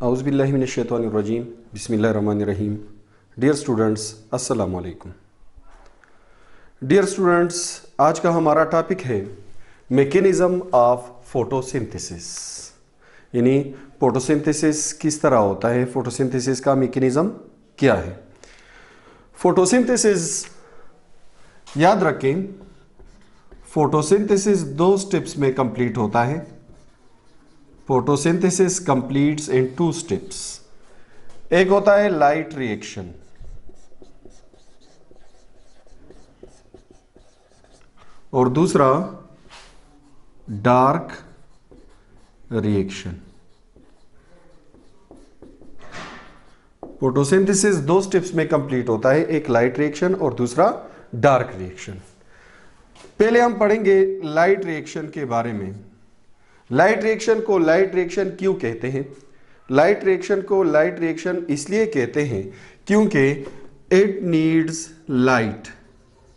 औज़ुबिल्लाहिमिनश्शैतानिर्रजीम बिस्मिल्लाहिर्रहमानिर्रहीम। Dear students, अस्सलाम वालेकुम। डियर स्टूडेंट्स, आज का हमारा टॉपिक है मैकेनिज़्म ऑफ फोटोसिंथेसिस, यानी फोटोसिंथेसिस किस तरह होता है, फोटोसिंथेसिस का मैकेनिज़्म क्या है। फोटोसिंथेसिस याद रखें, फोटोसिंथेसिस 2 स्टेप्स में कंप्लीट होता है। फोटोसिंथेसिस कंप्लीट्स इन 2 स्टेप्स। एक होता है लाइट रिएक्शन और दूसरा डार्क रिएक्शन। फोटोसिंथेसिस 2 स्टेप्स में कंप्लीट होता है, एक लाइट रिएक्शन और दूसरा डार्क रिएक्शन। पहले हम पढ़ेंगे लाइट रिएक्शन के बारे में। लाइट रिएक्शन को लाइट रिएक्शन क्यों कहते हैं? लाइट रिएक्शन को लाइट रिएक्शन इसलिए कहते हैं क्योंकि it needs light.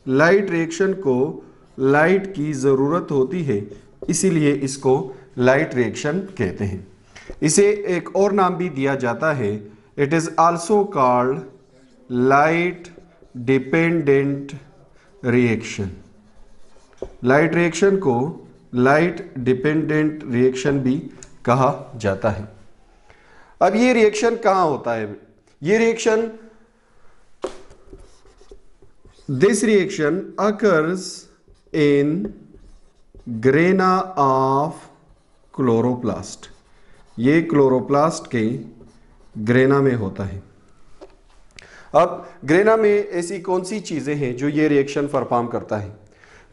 Light reaction को लाइट की ज़रूरत होती है, इसीलिए इसको लाइट रिएक्शन कहते हैं। इसे एक और नाम भी दिया जाता है, it is also called light dependent reaction. Light reaction को लाइट डिपेंडेंट रिएक्शन भी कहा जाता है। अब ये रिएक्शन कहाँ होता है? ये reaction, this reaction occurs in grana of chloroplast. ये क्लोरोप्लास्ट के ग्रेना में होता है। अब ग्रेना में ऐसी कौन सी चीजें हैं जो ये रिएक्शन परफॉर्म करता है?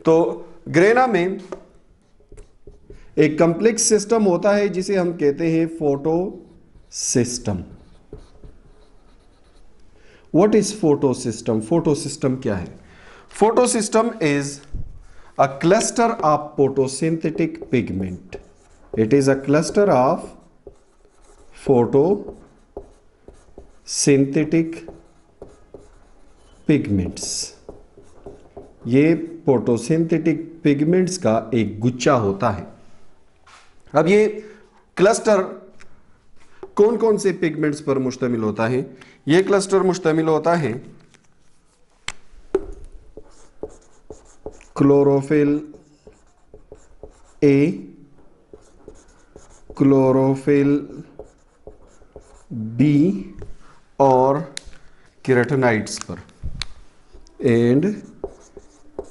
तो ग्रेना में एक कॉम्प्लेक्स सिस्टम होता है जिसे हम कहते हैं photo system. What is photo system? Photo system क्या है? Photo system is a cluster of photosynthetic pigment. It is a cluster of photosynthetic pigments. ये फोटोसिंथेटिक पिगमेंट्स का एक गुच्छा होता है। अब ये क्लस्टर कौन कौन से पिगमेंट्स पर मुश्तमिल होता है? ये क्लस्टर मुश्तमिल होता है क्लोरोफिल ए, क्लोरोफिल बी और केराटिनॉइड्स पर, एंड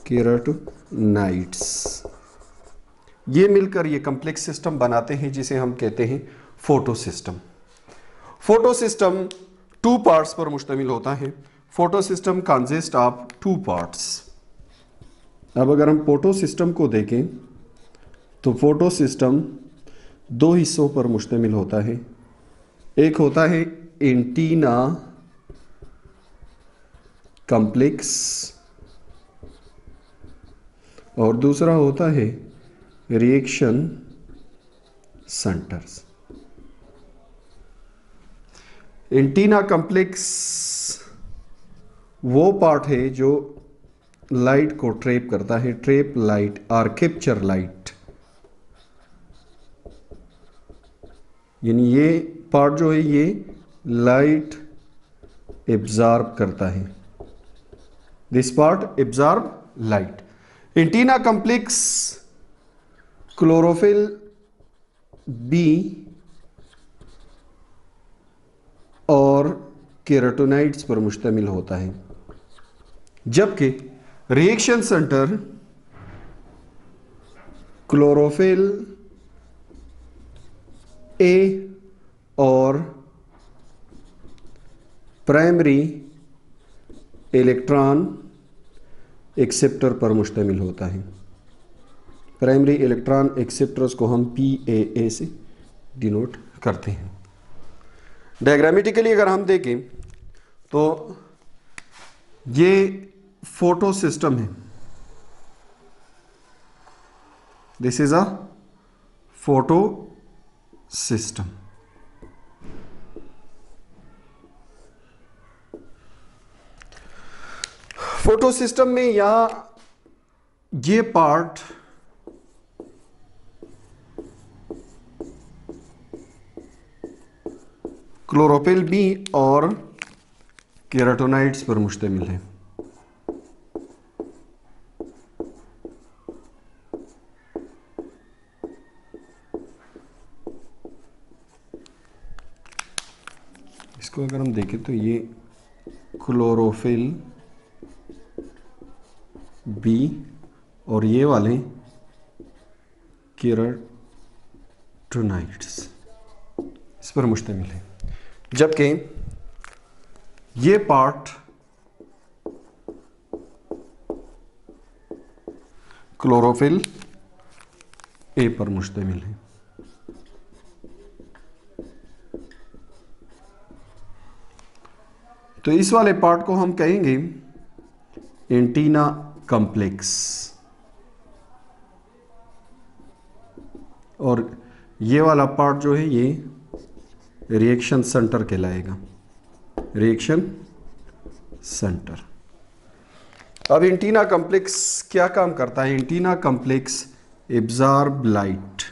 केराटिनॉइड्स। ये मिलकर ये कॉम्प्लेक्स सिस्टम बनाते हैं जिसे हम कहते हैं photo system. Photo system 2 parts पर मुश्तमिल होता है। Photo system consist of 2 parts. अब अगर हम फोटो सिस्टम को देखें तो फोटो सिस्टम 2 हिस्सों पर मुश्तमिल होता है। एक होता है एंटीना कॉम्प्लेक्स और दूसरा होता है रिएक्शन सेंटर्स। एंटीना कॉम्प्लेक्स वो पार्ट है जो लाइट को ट्रैप करता है, ट्रैप लाइट और कैप्चर लाइट। यानी ये पार्ट जो है ये लाइट एब्जॉर्ब करता है। This part absorb light. Antenna complex chlorophyll B और केराटिनॉइड्स पर मुश्तमिल होता है, जबकि रिएक्शन सेंटर क्लोरोफिल ए और प्राइमरी इलेक्ट्रॉन एक्सेप्टर पर मुश्तमिल होता है। प्राइमरी इलेक्ट्रॉन एक्सेप्टर्स को हम PAA से डिनोट करते हैं। डायग्रामेटिकली अगर हम देखें तो ये फोटो सिस्टम है। This is a photo system. Photo system में यहां ये पार्ट क्लोरोफिल बी और केराटोनाइड्स पर मुश्तमिल है। इसको अगर हम देखें तो ये क्लोरोफिल बी और ये वाले केराटोनाइड्स इस पर मुश्तमिल है, जबकि ये पार्ट क्लोरोफिल ए पर मुश्तमिल है। तो इस वाले पार्ट को हम कहेंगे एंटीना कॉम्प्लेक्स, और ये वाला पार्ट जो है ये रिएक्शन सेंटर कहलाएगा, रिएक्शन सेंटर। अब एंटीना कॉम्प्लेक्स क्या काम करता है? एंटीना कॉम्प्लेक्स एब्जॉर्ब लाइट,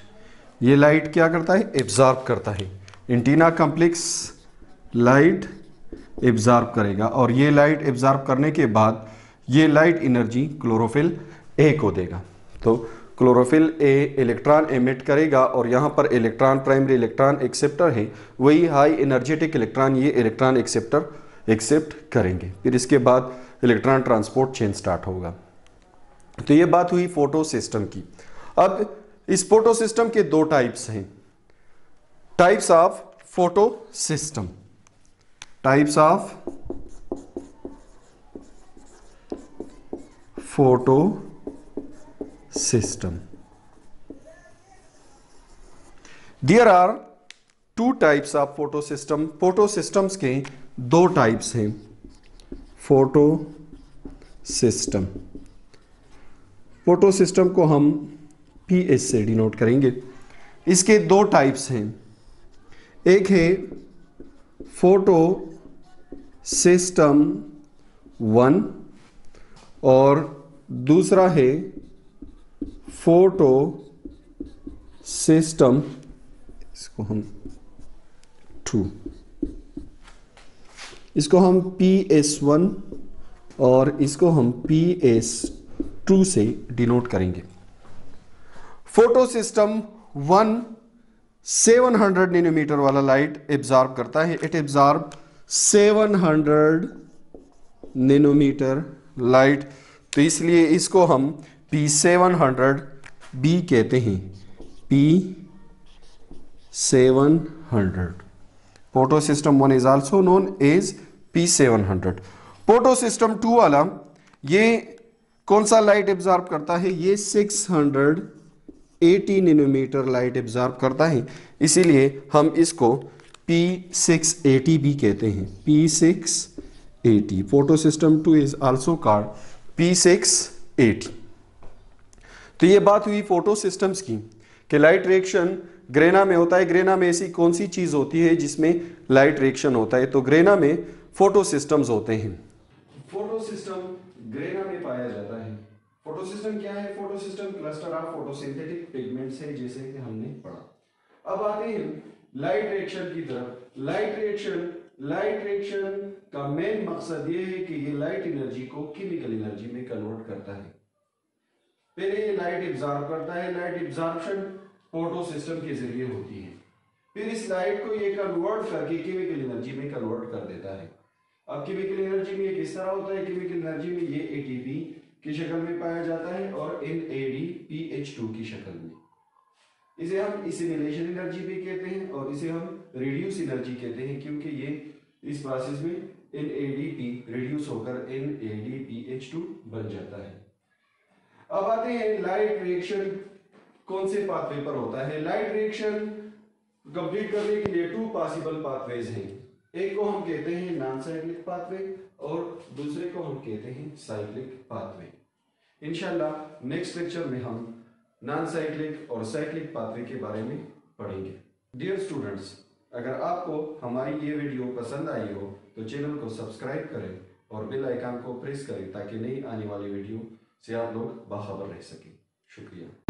ये लाइट क्या करता है? एब्जॉर्ब करता है। एंटीना कॉम्प्लेक्स लाइट एब्जॉर्ब करेगा और ये लाइट एब्जॉर्ब करने के बाद ये लाइट एनर्जी क्लोरोफिल ए को देगा। तो क्लोरोफिल ए इलेक्ट्रॉन एमिट करेगा और यहाँ पर इलेक्ट्रॉन प्राइमरी इलेक्ट्रॉन एक्सेप्टर है, वही हाई एनर्जेटिक इलेक्ट्रॉन ये इलेक्ट्रॉन एक्सेप्ट करेंगे। फिर इसके बाद इलेक्ट्रॉन ट्रांसपोर्ट चेन स्टार्ट होगा। तो ये बात हुई फोटो सिस्टम की। अब इस फोटो सिस्टम के दो टाइप्स हैं, types of photo system, types of photo system. There are two types of photo system. Photo systems के दो टाइप्स हैं। फोटो सिस्टम, फोटो सिस्टम को हम PS से डिनोट करेंगे। इसके दो टाइप्स हैं, एक है फोटो सिस्टम 1 और दूसरा है फोटो सिस्टम, इसको हम 2, इसको हम PS1 और इसको हम PS2 से डिनोट करेंगे। फोटो सिस्टम 1 700 नैनोमीटर वाला लाइट एब्जॉर्ब करता है। इट एब्जॉर्ब 700 नैनोमीटर लाइट, तो इसलिए इसको हम P700B कहते हैं। P700 photo system 1 is also known as P700। Photo system 2 वाला ये कौन सा लाइट एब्जॉर्ब करता है? ये 680 नैनोमीटर लाइट एब्जॉर्ब करता है, इसीलिए हम इसको P680B कहते हैं। P680 photo system 2 is also called P680। तो ये बात हुई फोटो सिस्टम्स की कि लाइट रिएक्शन ग्रेना में होता है। ग्रेना में ऐसी कौन सी चीज होती है जिसमें लाइट रिएक्शन होता है? तो ग्रेना में फोटो सिस्टम्स होते हैं। फोटो सिस्टम ग्रेना में पाया जाता है। फोटो सिस्टम क्या है? Photo system cluster of photosynthetic pigments है, जैसे कि हमने पढ़ा। अब आते हैं लाइट रिएक्शन की तरफ। लाइट रिएक्शन का मेन मकसद ये है कि ये लाइट एनर्जी को केमिकल एनर्जी में कन्वर्ट करता है। पहले ये लाइट एब्जॉर्ब करता है, लाइट एब्जॉर्प्शन फोटो सिस्टम के जरिए होती है, फिर इस लाइट को ये कन्वर्ट करके केमिकल एनर्जी में कन्वर्ट कर देता है। अब केमिकल एनर्जी में ये किस तरह होता है? केमिकल एनर्जी में ये ATP की शक्ल में पाया जाता है और NADPH2 की शक्ल में। इसे हम एसिमिलेशन एनर्जी भी कहते हैं और इसे हम रिड्यूस एनर्जी कहते हैं, क्योंकि ये इस प्रोसेस में NADP रिड्यूस होकर NADPH2 बन जाता है। अब आते हैं लाइट रिएक्शन कौन से पाथवे पर होता है। लाइट रिएक्शन कंप्लीट करने के लिए 2 पॉसिबल पाथवेज हैं। एक को हम कहते हैं नॉन साइक्लिक पाथवे और दूसरे को हम कहते हैं साइक्लिक पाथवे। इंशाल्लाह नेक्स्ट लेक्चर में हम नॉन साइक्लिक और साइक्लिक पाथवे के बारे में पढ़ेंगे। डियर स्टूडेंट्स, अगर आपको हमारी ये वीडियो पसंद आई हो तो चैनल को सब्सक्राइब करें और बेल आइकन को प्रेस करें ताकि नई आने वाली वीडियो से आप लोग बाखबर रह सकें। शुक्रिया।